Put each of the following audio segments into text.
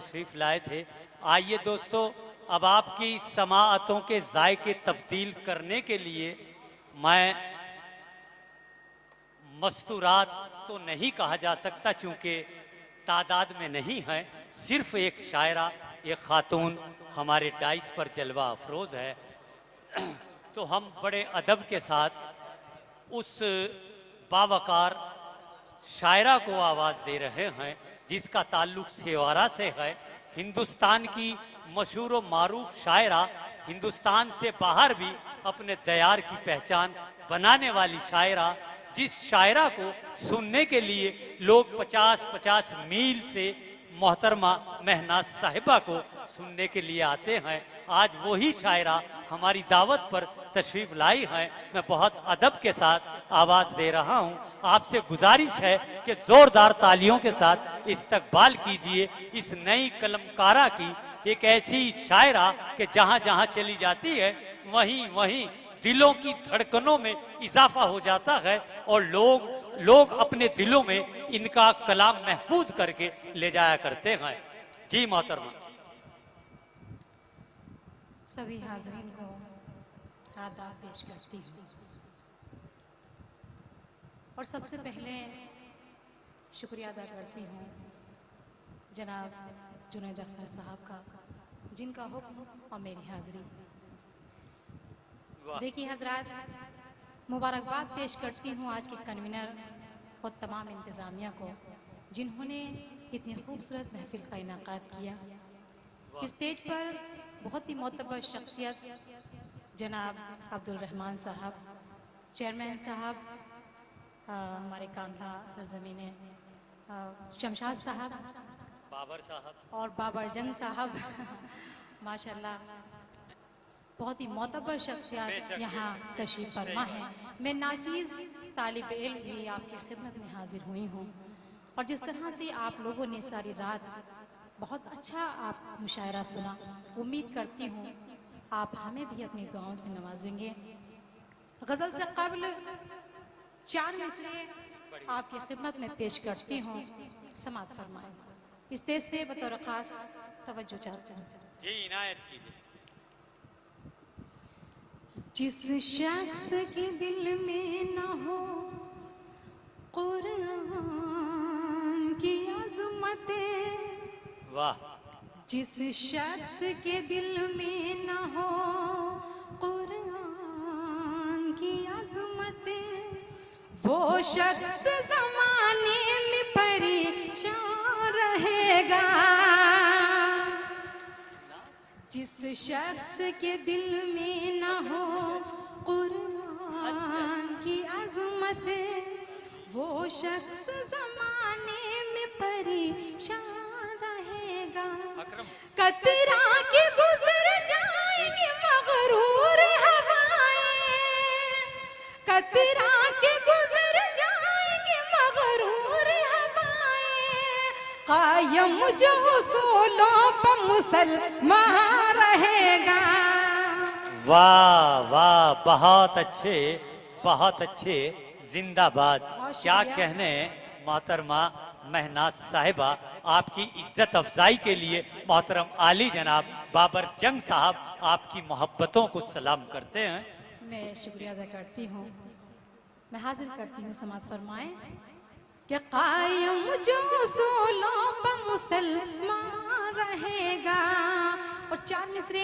तशरीफ़ लाए थे। आइए दोस्तों, अब आपकी समाअतों के जायके तब्दील करने के लिए मैं मस्तूरात तो नहीं कहा जा सकता चूँकि तादाद में नहीं है, सिर्फ एक शायरा, एक खातून हमारे डाइस पर जलवा अफरोज़ है। तो हम बड़े अदब के साथ उस बावकार शायरा को आवाज़ दे रहे हैं जिसका ताल्लुक सेवारा से है। हिंदुस्तान की मशहूर व मारूफ शायरा, हिंदुस्तान से बाहर भी अपने दयार की पहचान बनाने वाली शायरा, जिस शायरा को सुनने के लिए लोग 50-50 मील से मोहतरमा महनाज साहिबा को सुनने के लिए आते हैं, आज वही शायरा हमारी दावत पर तशरीफ़ लाई हैं। मैं बहुत अदब के साथ आवाज़ दे रहा हूँ। आपसे गुजारिश है कि ज़ोरदार तालियों के साथ इस्तकबाल कीजिए इस नई कलमकारा की, एक ऐसी शायरा कि जहाँ जहाँ चली जाती है वहीं वहीं दिलों की धड़कनों में इजाफा हो जाता है और लोग अपने दिलों में इनका कलाम महफूज करके ले जाया करते हैं। जी मोहतरमा। सभी हाज़रीन को आदाब पेश करती हूँ और सबसे पहले शुक्रिया अदा करती हूँ जनाब जुनैद अख्तर साहब का, जिनका हुक्म और मेरी हाज़िरी। देखिए हजरात, मुबारकबाद पेश करती हूँ आज के कन्वीनर और तमाम इंतज़ामिया को, जिन्होंने इतनी खूबसूरत महफिल का इनाकाद किया। स्टेज पर बहुत ही मोतबर शख्सियत जनाब अब्दुल रहमान साहब, चेयरमैन साहब, हमारे कांधला सरजमीन शमशाद साहब, बाबर साहब और बाबर जंग साहब माशाल्लाह बहुत ही मोतबर शख्सियत यहाँ तशरीफ़ फरमा है। मैं नाचीज़ तालिब इल्म भी आपकी खिदमत में हाजिर हुई हूँ और जिस तरह से आप लोगों ने सारी रात बहुत अच्छा आप मुशायरा सुना, उम्मीद करती हूँ आप हमें भी अपनी दुआओं से नवाजेंगे। गज़ल से कब्ल 4 मिसरे आपकी खिदमत में पेश करती हूँ, समात फरमाएं। स्टेज से बतौर खास तवज्जो चाहती हूँ। जी इनायत कीजिए। जिस शख्स के दिल में न हो कुरान की अज़मतें, वाह, जिस शख्स के दिल में न हो कुरान की अज़मतें, वो शख्स ज़माने में परेशान रहेगा। जिस शख्स के दिल में न हो कुरान की अज़मतें, वो शख्स ज़माने में परेशान रहेगा। कतरा के गुजर जाएंगे मगरूर हवाएं, कतरा के गुजर जाएंगे मगरूर हवाएं, कायम जो उसूलों पर मुसलमान रहेगा। वाह वाह, बहुत अच्छे, जिंदाबाद। क्या कहने मोहतरमा महनाज साहिबा, आपकी इज्जत अफजाई के लिए मोहतरम आली जनाब बाबर जंग साहब आपकी मोहब्बतों को सलाम करते हैं। मैं शुक्रिया अदा करती हूँ। मैं हाजिर करती हूँ, समात फरमाएं कि कायम जो उसूलों पर मुसलमान रहेगा। और 4 मिसरे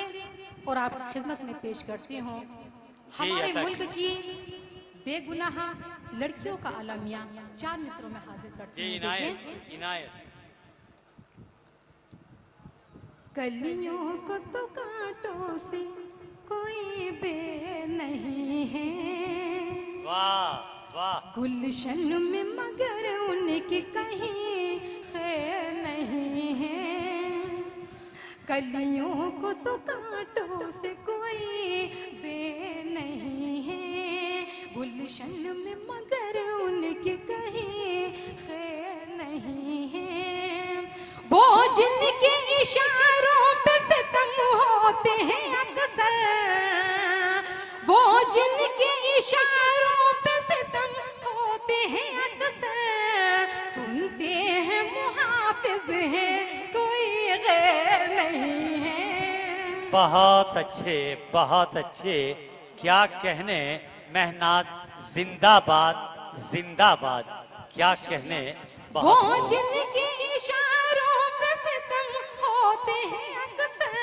और आप खिदमत में पेश करती हूँ हमारे मुल्क की बेगुनाह लड़कियों का अलमिया। 4 मिसरों में हाजिर करती हूँ। इनायत इनायत। कलियों को तो कांटों से कोई बे नहीं है, वाह वाह, गुलशन में मगर उनकी कहीं खैर नहीं है। कलियों को तो कांटों से कोई बे नहीं है, गुलशन में मगर उनकी कहीं खैर नहीं है। वो जिनके इशारों पे सितम होते हैं अक्सर, वो जिनके इशारों पे सितम होते हैं अक्सर, सुनते हैं मुहाफिज है कोई बहुत अच्छे, क्या कहने महनाज, जिंदाबाद जिंदाबाद, क्या कहने। वो बहुत जिनके इशारों पे सितम होते हैं अक्सर,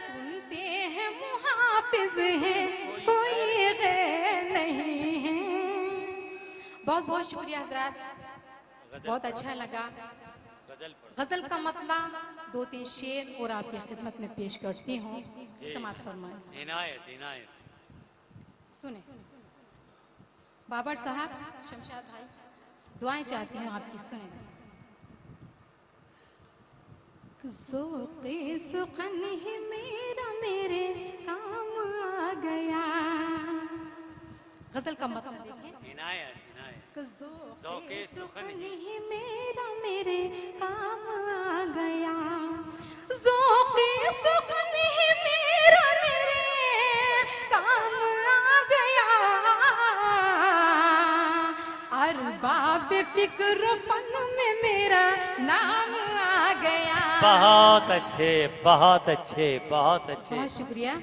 सुनते हैं मुहाफिज हैं, कोई गैर नहीं है। बहुत बहुत शुक्रिया हजरात, बहुत अच्छा लगा। गजल का मतलब दो तीन शेर और आपकी खिदमत में पेश करती हूँ, समाअत फरमाएं। इनायत इनायत। सुने बाबर साहब, शमशाद भाई, दुआएं चाहती हूँ आपकी, सुने। ज़ौक़े सुख़न ही मेरा मेरे काम आ गया। गजल का मतलब देखिए, इनायत इनायत। ज़ौक़े सुख़न ही मेरा मेरे काम आ गया। ज़ौक़े सुख़न ही मेरा मेरे काम आ गया। अरबाब फ़िक्र फन में मेरा नाम आ गया। बहुत अच्छे बहुत अच्छे बहुत अच्छे। बहुत शुक्रिया।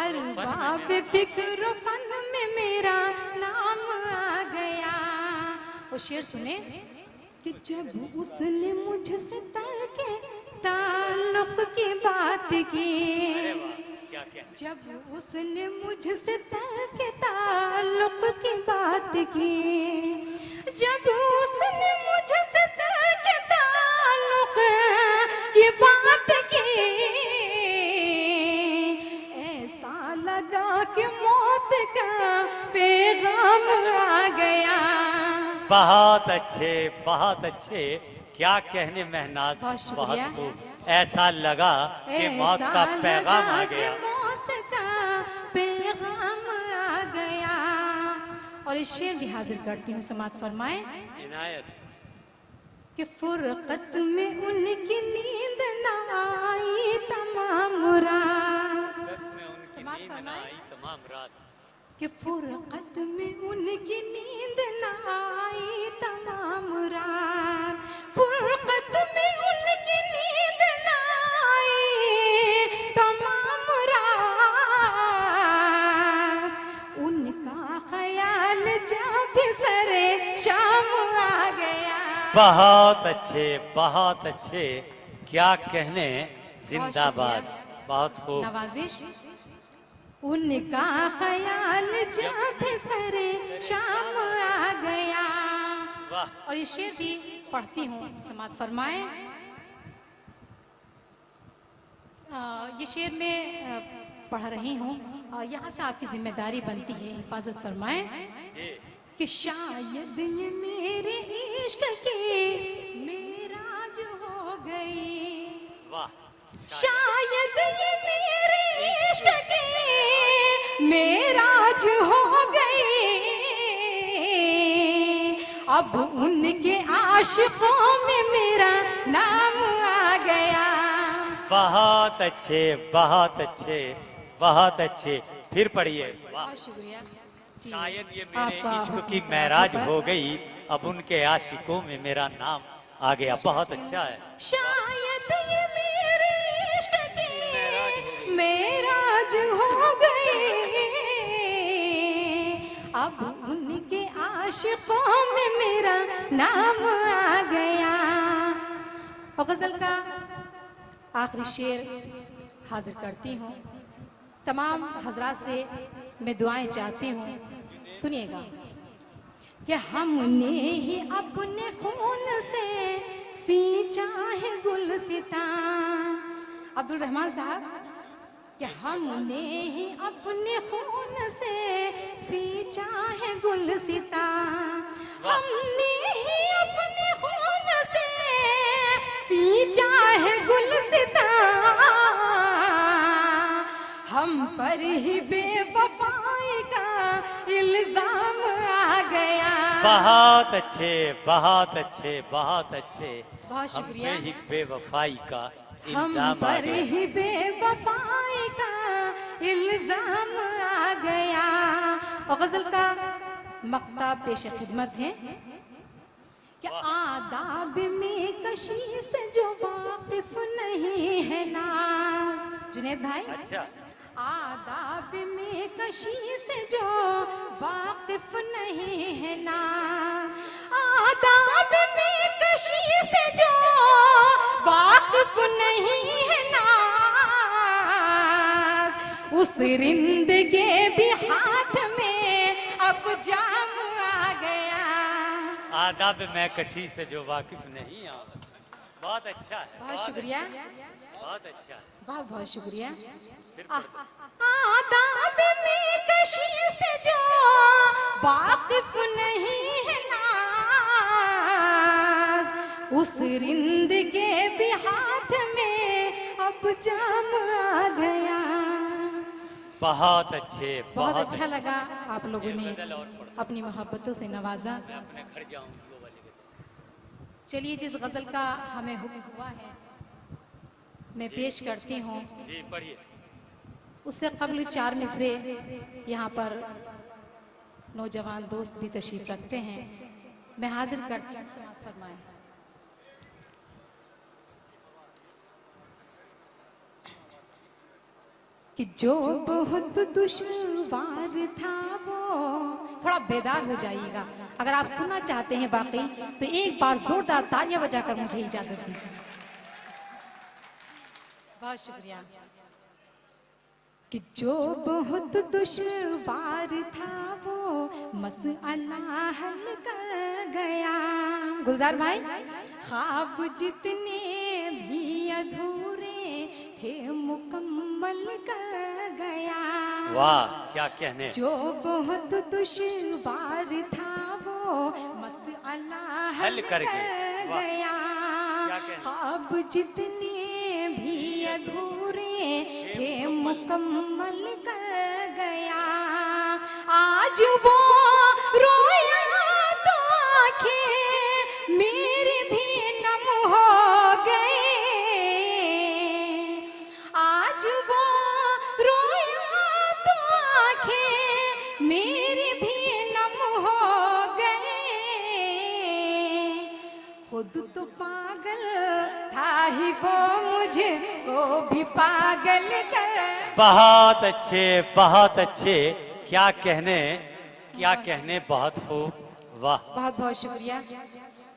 अरबाब फ़िक्र फन में मेरा नाम आ गया। वो शेर सुने कि जब उसने मुझसे के ताल्लुक़ की बात की, जब उसने मुझसे के ताल्लुक़ की बात की, जब उसने मुझसे के ताल्लुक़ की बात की, ऐसा लगा कि मौत का पैगाम आ गया। बहुत अच्छे, क्या कहने महनाज, बहुत शुक्रिया। खूब। ऐसा लगा कि मौत का पैगाम आ गया। मौत का पैगाम आ गया। और इस शेर भी हाजिर करती हूँ, समाअत फरमाएं। इनायत। कि फुरकत में उनकी नींद न आई तमाम रात, में उनकी नींद ना आई तमाम रात। कि फुरकत में उनकी नींद न आई तमाम रात, फुरकत में उनकी नींद न आई तमाम रात। उनका ख्याल जब सरे शाम आ गया। बहुत अच्छे, क्या कहने, जिंदाबाद। बहुत खूब। नवाजिश। उनका ख्याल जब सरे शाम आ गया। वाह। और ये शेर भी पढ़ती हूँ, समाअत फरमाएं। ये शेर मैं पढ़ रही हूँ, यहाँ से आपकी जिम्मेदारी बनती है, हिफाजत फरमाएं। कि शायद ये मेरे इश्क की मेराज हो गई। वाह। शायद ये मेरे इश्क की मेराज हो गई। अब उनके आशिकों में मेरा नाम आ गया। बहुत अच्छे। फिर पढ़िए। वाह। बहुत शुक्रिया। शायद ये मेरे इश्क की महराज हो गई, अब उनके आशिकों में मेरा नाम आ गया। बहुत अच्छा है। शायद ये मेरे इश्क की मेराज हो गई। अब उनके आशिकों में मेरा नाम आ गया। और गजल का आखिरी शेर हाजिर करती हूँ, तमाम हजरात से मैं दुआएं चाहती हूँ, सुनिएगा। कि हमने ही अपने खून से सींचा है गुलसितां। अब्दुल रहमान साहब, कि हमने ही अपने खून से सींचा है गुलसितां। हमने ही अपने खून से सींचा है गुलसितां। हम पर ही बेवफाई का इल्जाम आ गया। बहुत अच्छे। बहुत हम शुक्रिया। पे ही बेवफाई का हम इल्जाम आ पर गया। ही बेवफाई का इल्जाम आ गया। और गजल का मक्ता पेश खिदमत है कि आदाब में कशी से जो वाकिफ नहीं है नाज, जुनैद भाई। अच्छा, आदाब में कशी से जो वाकिफ नहीं है नाज, आदाब में कशी से जो वाकिफ नहीं है नाज, उस रिंद के भी हाथ में अब जाम आ गया। आदाब मैं कशी से जो वाकिफ नहीं आ। बहुत अच्छा है, बहुत शुक्रिया, बहुत अच्छा है। बहुत बहुत शुक्रिया। फिर पढ़ दो। आदाब में कशी से जो वाकिफ नहीं है नाज, उस रिंद के भी हाथ में अब जाम आ गया। बहुत अच्छे, बहुत अच्छा लगा आप लोगों ने गजल और पढ़। अपनी मोहब्बतों से नवाजा। मैं अपने घर जाऊंगी वो वाली गजल। चलिए, जिस गज़ल का हमें हुक्म हुआ है मैं पेश करती हूँ। जी पढ़िए। उससे कबल 4 मिसरे यहाँ पर नौजवान दोस्त भी तशरीफ रखते हैं, मैं हाजिर करती हूँ। समाअत फरमाएं। कि जो बहुत दुश्वार था वो, थोड़ा बेदार हो जाइएगा। अगर आप सुनना चाहते हैं वाकई तो एक बार जोरदार तालियां बजाकर मुझे इजाजत दीजिए। बहुत शुक्रिया। कि जो बहुत दुश्वार था वो मसला हल कर गया। गुलजार भाई, ख्वाब जितने भी अधूरे थे मुकम्मल कर गया। वाह, क्या कहने। जो बहुत दुश्वार था वो मसला हल कर गया। ख्वाब जितने भी अधूरे थे मुकम्मल कर गया। आज वो रोया तो आंखें मेरी भी नम हो गई। आज वो रोया तो आंखें मेरी भी नम हो गई। खुद तो पागल था ही वो मुझे वो भी पागल कर। बहुत अच्छे, बहुत अच्छे। क्या कहने, क्या कहने। बहुत खूब, वाह। बहुत बहुत शुक्रिया।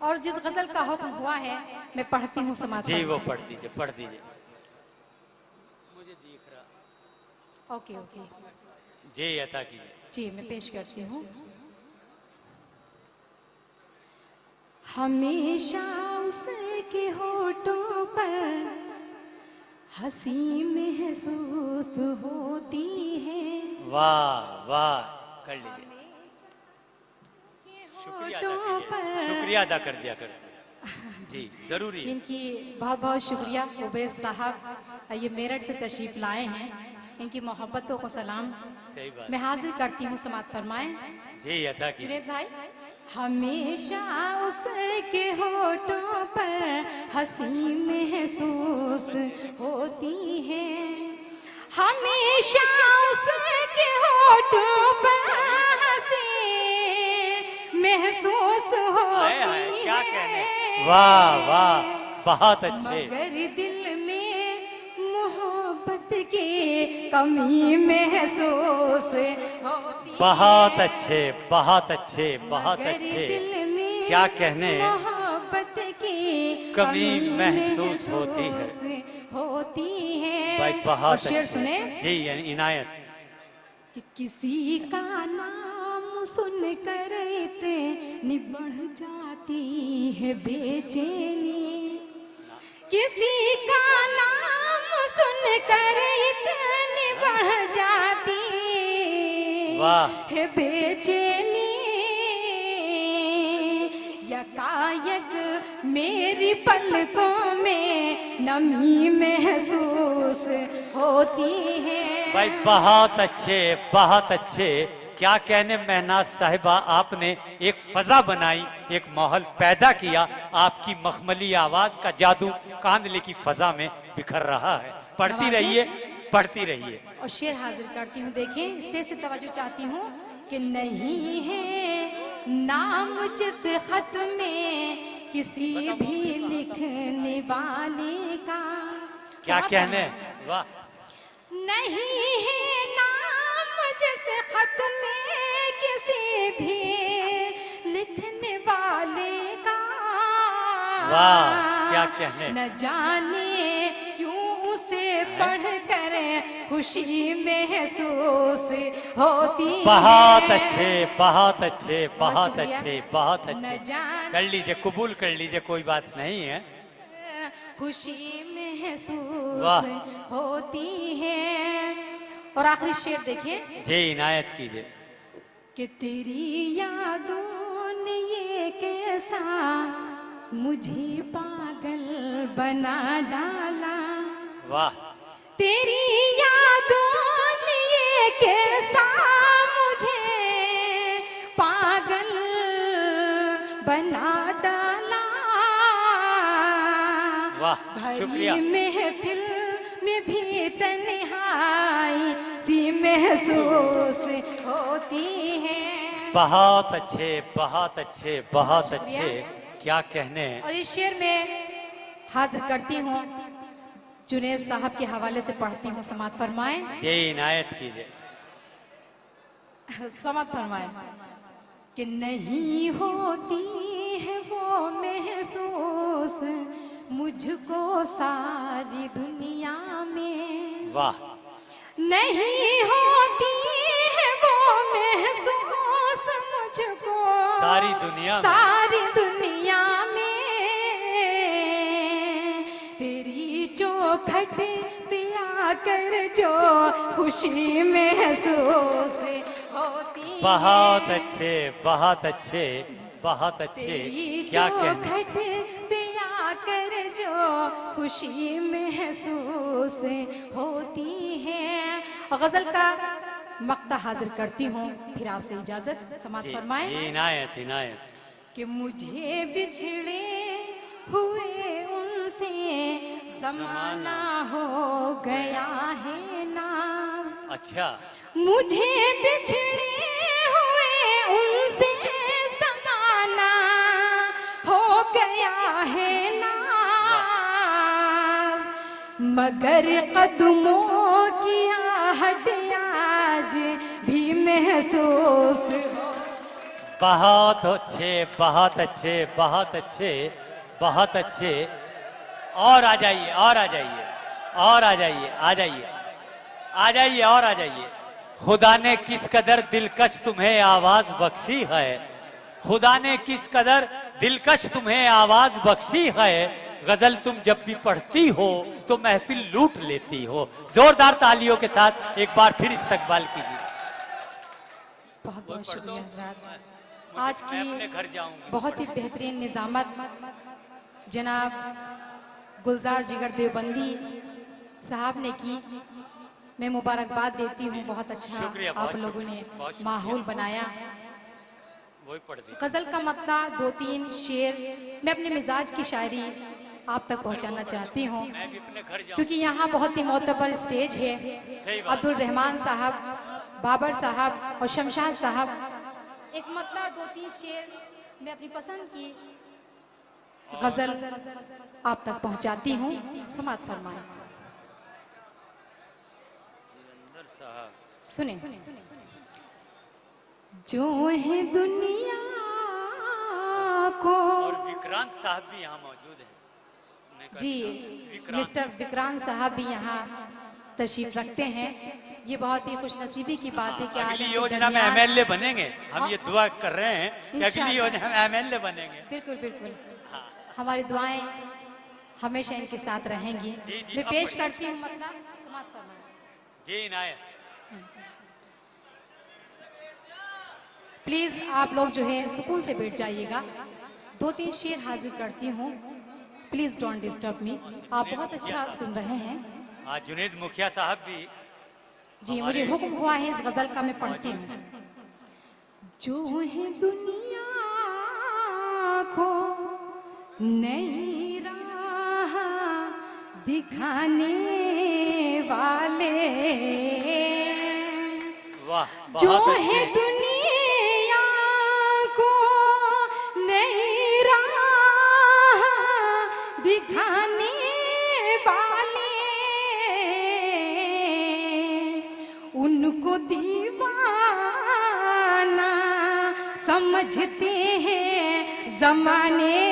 और जिस गजल का हुक्म हुआ है मैं पढ़ती हूँ। समाज जी वो पढ़ दीजिए, पढ़ दीजिए। मुझे दिख रहा। ओके ओके जी अता कीजिए। जी, मैं पेश करती हूँ। हमेशा उसके होठों पर हंसी महसूस होती है। वाह वाह, कर लीजिए। शुक्रिया अदा होठों कीजिए, पर शुक्रिया अदा कर दिया कर। जी जरूरी है। इनकी बहुत बहुत शुक्रिया। उबैस साहब ये मेरठ से तशरीफ लाए हैं, इनकी मोहब्बतों को सलाम। सही बात। मैं हाजिर करती हूँ। समाअत फरमाएं। जी अता कीजिए। जुनैद भाई, हमेशा उसके होठों पर हंसी महसूस होती है। हमेशा उसके होठों पर हंसी महसूस होती है। क्या कहने। वाह वाह, बहुत अच्छे। मगर दिल में मोहब्बत की कमी महसूस होती। बहुत अच्छे, बहुत अच्छे, बहुत मगर अच्छे। दिल में क्या कहने। मोहब्बत की कमी महसूस होती है। होती है। भाई और बहुत शेर अच्छे। सुने। जी इनायत। कि किसी का नाम सुनकर इतनी बढ़ जाती है बेचैनी। किसी का नाम सुनकर इतनी बढ़ जाती वाह। है बेचैनी। यकायक मेरी पलकों में नमी महसूस होती है। भाई बहुत अच्छे, बहुत अच्छे। क्या कहने महनाज साहिबा, आपने एक फजा बनाई, एक माहौल पैदा किया। आपकी मखमली आवाज का जादू कांदले की फजा में बिखर रहा है। पढ़ती रहिए, पढ़ती रहिए। और शेर हाजिर करती हूँ। देखिए, स्टेज से तवज्जो चाहती हूँ कि नहीं है नाम जिस खत में किसी भी लिखने वाले का। क्या कहने। वाह। नहीं है नाम जिस खत में किसी भी लिखने वाले का। वाह क्या कहने। न जाने क्यों उसे पढ़ कर खुशी महसूस होती है। बहुत अच्छे, बहुत अच्छे, बहुत शुक्रिया। अच्छे, बहुत न अच्छे। जाने कर लीजिए, कबूल कर लीजिए, कोई बात नहीं है। खुशी महसूस वाह। होती है। और आखिरी शेर देखिए जी इनायत कीजिए। कि तेरी यादों ने ये कैसा मुझे पागल बना डाला। वाह। तेरी यादों ने ये कैसा मुझे पागल बना डाला। वाह शुक्रिया। भरी महफिल में भी तन्हाई सी महसूस होती है। बहुत अच्छे, बहुत अच्छे, बहुत शुक्रिया। अच्छे। क्या कहने। और इस शेर में हाजिर करती हूँ, जुनैद साहब के हवाले से पढ़ती हूँ, समात फरमाएं। जी इनायत कीजिए। समात फरमाएं कि नहीं होती है वो महसूस मुझको सारी दुनिया में। वाह। नहीं होती है वो महसूस मुझको सारी दुनिया में। सारी दुनिया में। तेरी चौखट पे आकर जो खुशी महसूस होती है। बहुत अच्छे, बहुत अच्छे, बहुत अच्छे। तेरी क्या कहने। चौखट पे आकर जो खुशी महसूस होती है। और गजल का मक्ता हाजिर करती हूँ, फिर आपसे इजाजत, समात जी फरमाएं। जी इनायत, इनायत। कि मुझे बिछड़े हुए उनसे ज़माना हो गया है नाज। अच्छा। मुझे बिछड़े हुए उनसे ज़माना हो गया है नाज। मगर कदमों की आहट आज भी महसूस। बहुत अच्छे, बहुत अच्छे, बहुत अच्छे, बहुत अच्छे। और आ जाइए, और आ जाइए, और आ जाइए, आ जाइए, आ जाइए, और आ जाइए। खुदा ने किस कदर दिलकश तुम्हें आवाज बख्शी है। खुदा ने किस कदर दिलकश तुम्हें आवाज बख्शी है। गजल तुम जब भी पढ़ती हो तो महफिल लूट लेती हो। जोरदार तालियों के साथ एक बार फिर इस्तकबाल कीजिए। बहुत बहुत शुक्रिया हजरात। आज मैं अपने घर की जाऊंगी। बहुत ही बेहतरीन निजामत जनाब गुलजार जिगर देवबंदी साहब ने की। मैं मुबारकबाद देती हूँ। बहुत अच्छा शुक्रिया, आप बहुत लोगों ने शुक्रिया, बहुत शुक्रिया। माहौल बनाया। वही पढ़ दी। गजल का मतला 2-3 शेर मैं अपने मिजाज की शायरी आप तक पहुंचाना चाहती हूँ, मैं भी अपने घर जाऊं। क्योंकि यहाँ बहुत ही मोतबर स्टेज है। सही बात। अब्दुल रहमान साहब, बाबर साहब और शमशाद साहब। एक मतला 2-3 शेर मैं अपनी पसंद की गजल आप तक पहुंचाती हूँ, समात फरमाएं। सुने। जो है दुनिया को। और विक्रांत साहब भी यहाँ मौजूद हैं। जी मिस्टर विक्रांत साहब भी यहाँ तशरीफ रखते हैं। ये बहुत ही खुशनसीबी की बात है कि आज अगली इनके योजना में दरमियान- एमएलए बनेंगे। हम ये दुआ कर रहे हैं कि अगली इंशाअल्लाह। योजना में एमएलए बनेंगे। बिल्कुल बिल्कुल, हमारी दुआएं हमेशा इनके साथ रहेंगी। जी, मैं अब पेश पढ़िए। करती हूँ मतलब समात फरमाएं। जी इनायत। प्लीज आप लोग जो है सुकून से बैठ जाइएगा। 2-3 शेर हाजिर करती हूँ, प्लीज डोंट डिस्टर्ब मी। आप बहुत अच्छा सुन रहे हैं। आज जुनेद मुखिया साहब भी जी मुझे हुक्म हुआ है इस गजल का, मैं पढ़ती हूँ। जो है दुनिया को नई राह दिखाने वाले। वाह जो बहुत है अच्छे। दुनिया को नई राह दिखाने वाले। समझते हैं जमाने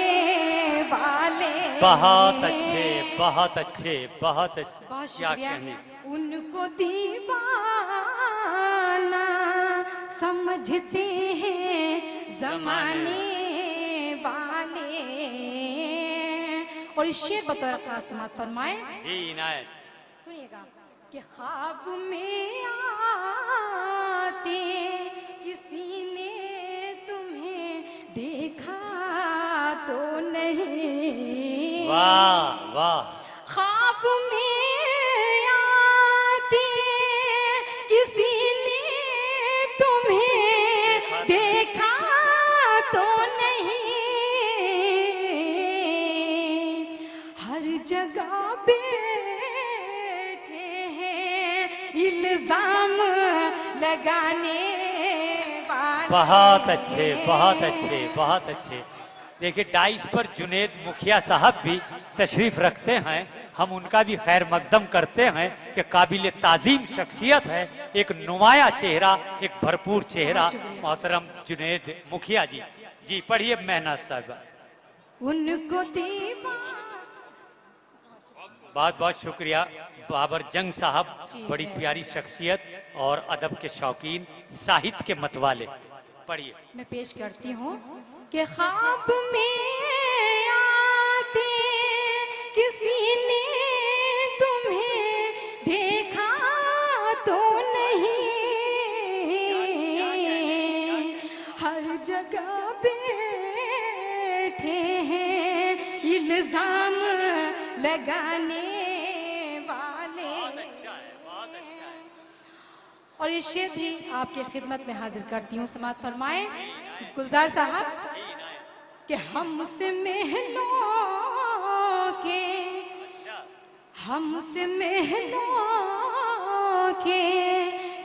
वाले। बहुत अच्छे, बहुत अच्छे, बहुत अच्छे। बहुत क्या शुक्रिया। कहने। उनको दीवाना समझते हैं जमाने वाले। और इस शेर बतौर खास समात फरमाए। जी इनायत। सुनिएगा कि ख्वाब में आते किसी ने तुम्हें देखा तो नहीं। वाह वाह। ख्वाब में आते किसी ने तुम्हें देखा तो नहीं। हर जगह बैठे हैं इल्जाम लगाने वाले। बहुत अच्छे, बहुत अच्छे, बहुत अच्छे। देखिए डाइस पर जुनेद मुखिया साहब भी तशरीफ रखते हैं, हम उनका भी खैर मकदम करते हैं कि काबिल ताजीम शख्सियत है, एक नुमाया चेहरा, एक भरपूर चेहरा मोहतरम जुनेद मुखिया जी। जी पढ़िए मेहनत साहब। उनको दीवा। बहुत बहुत शुक्रिया बाबर जंग साहब, जी, बड़ी है। प्यारी शख्सियत और अदब के शौकीन, साहित्य के मतवाले। पढ़िए। मैं पेश करती हूँ कि ख्वाब में आते किसी ने तुम्हें देखा तो नहीं। हर जगह बैठे हैं इल्जाम लगाने वाले। और ये शेर भी आपके खिदमत में हाजिर करती हूँ, समात फरमाए गुलजार साहब कि हमसे महलों के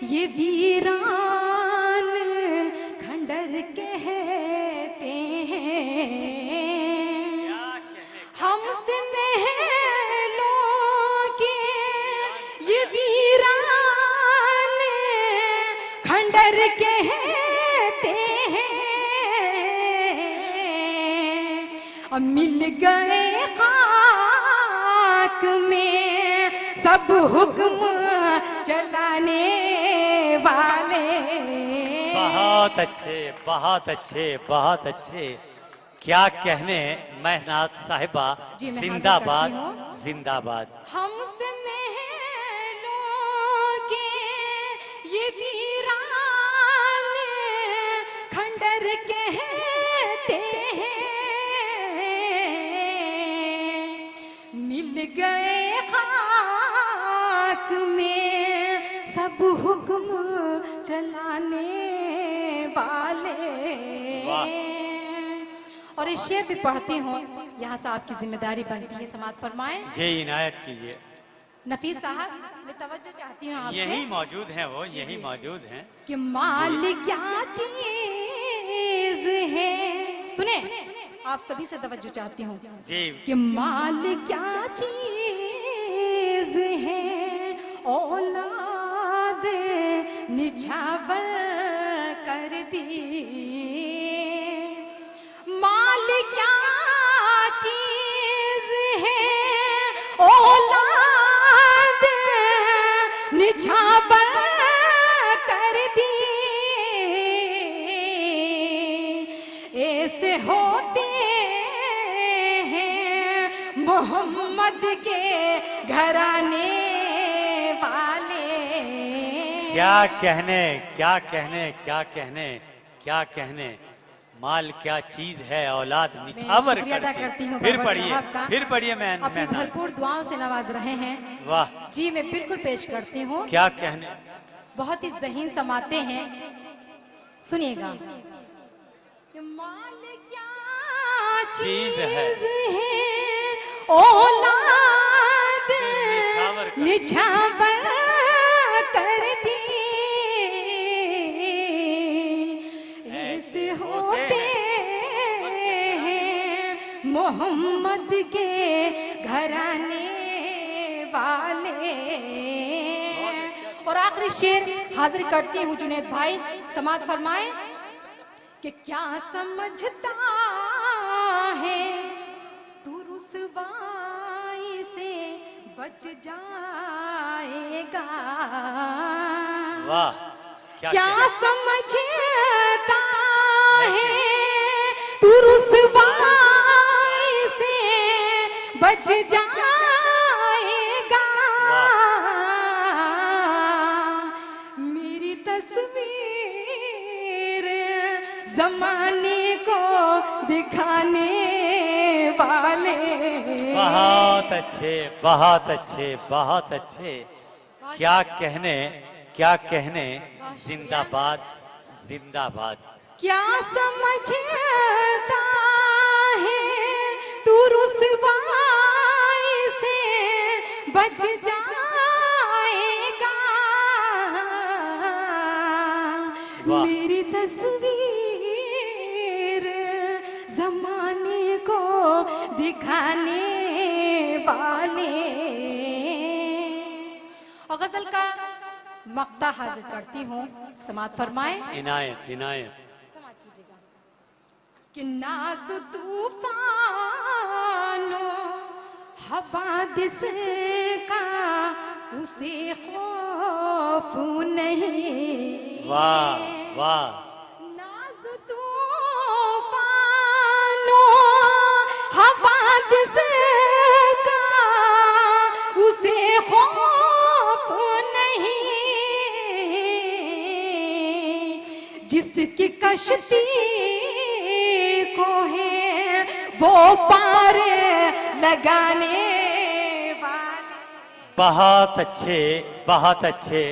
ये वीरान खंडर कहते हैं। हमसे महलों के ये वीरान खंडर कहते हैं। अब मिल गए खाक में सब हुक्म चलाने वाले। बहुत अच्छे, बहुत अच्छे, बहुत अच्छे। क्या कहने मेहनात साहिबा। जी, मैं हाजिर जिंदाबाद, करती हूँ। जिंदाबाद। हमसे महलों के ये वीरान खंडर कहते हैं। मिल गए खाक में सब हुक्म चलाने वाले। और इस शेर भी पढ़ती हूँ, यहाँ से आपकी जिम्मेदारी बनती है, समात फरमाएं। जी इनायत कीजिए। नफीस साहब मैं तवज्जो चाहती हूँ आपसे यही मौजूद हैं, वो यही मौजूद हैं। कि माल क्या चीज है। सुने, आप सभी से तवज्जो चाहती हूँ जी। कि माल क्या चीज है, औलाद निछावर कर दी। माल क्या चीज है, औलाद निछावर कर दी। ऐसे होते हैं मोहम्मद के घराने वाले। क्या कहने, क्या कहने, क्या कहने, क्या कहने। माल क्या चीज है, औलाद निछावर शुक्रिया अदा करती। करती हूँ फिर बाबर पढ़िए, साहब का। फिर पढ़िए। मैं अपनी भरपूर दुआओं से नवाज रहे हैं। वाह। जी मैं बिल्कुल पेश करती हूँ। क्या कहने। बहुत ही ज़हीन समाते हैं, सुनिएगा। कि माल क्या चीज है, औलाद निछावर कर दी। ऐसे होते हैं मोहम्मद के घराने वाले। और आखिरी शेर हाजिर करती हूँ जुनेद भाई, समात फरमाए कि क्या समझता है तू रुसवाई से बच जाएगा। वाह क्या समझता है तू रुसवाई से बच जाएगा। मेरी तस्वीर जमाने को दिखाने वाले। बहुत अच्छे, बहुत अच्छे, बहुत अच्छे। क्या कहने, क्या कहने। जिंदाबाद, जिंदाबाद। क्या समझता है तू रुसवाई से बच जाएगा। मेरी तस्वीर जमाने को दिखाने वाले। और गजल का मक्ता हाजिर करती हूँ, समात फरमाए। इनायत, इनायत। समात कीजिएगा। कि नाज़ तूफानों हवादिस का उसे खौफ नहीं। वाह वाह। नाज़ तूफानों हवादिस का उसे खौफ नहीं। जिसकी कश्ती को है वो पार लगाने वाले। बहुत अच्छे, बहुत अच्छे।